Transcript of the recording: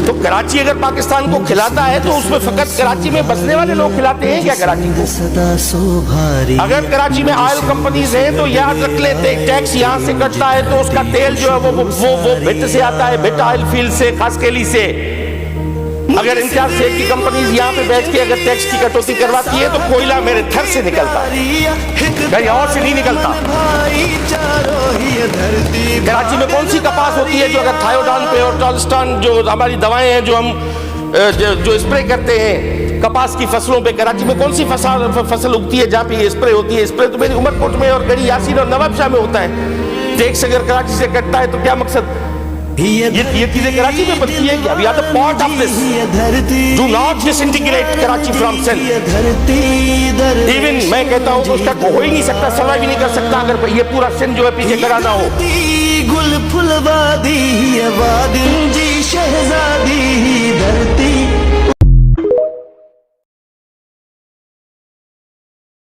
तो कराची अगर पाकिस्तान को खिलाता है तो उसमें फकत कराची में बसने वाले लोग खिलाते हैं क्या कराची को? अगर कराची में ऑयल कंपनीज हैं तो याद रख लेते, टैक्स यहाँ से कटता है तो उसका तेल जो है वो भिट से आता है, भिट ऑयल फील्ड से, खासकेली से। अगर इम्तियाज शेख की कंपनीज यहाँ पे बैठ के अगर टैक्स की कटौती करवाती है तो कोयला मेरे थर से निकलता है, कहीं और से नहीं निकलता। कराची में कौन सी कपास होती है जो अगर थायोडान पे और टॉलस्टान जो हमारी दवाएं हैं जो हम जो स्प्रे करते हैं कपास की फसलों पे, कराची में कौन सी फसल उगती है जहाँ पे ये स्प्रे होती है? स्प्रे तो मेरी उमरकोट में और गड़ी यासीन और नवाबशाह में होता है। टैक्स अगर कराची से कटता है तो क्या मकसद? ये चीजें कराची में बनती है क्या? We are the part of this. Do not disintegrate Karachi from Sindh. Even मैं कहता हूँ उसका हो ही नहीं सकता, सर्वाइव भी नहीं कर सकता अगर ये पूरा सिंध जो है पीछे खड़ा ना हो। गुल फुलवादी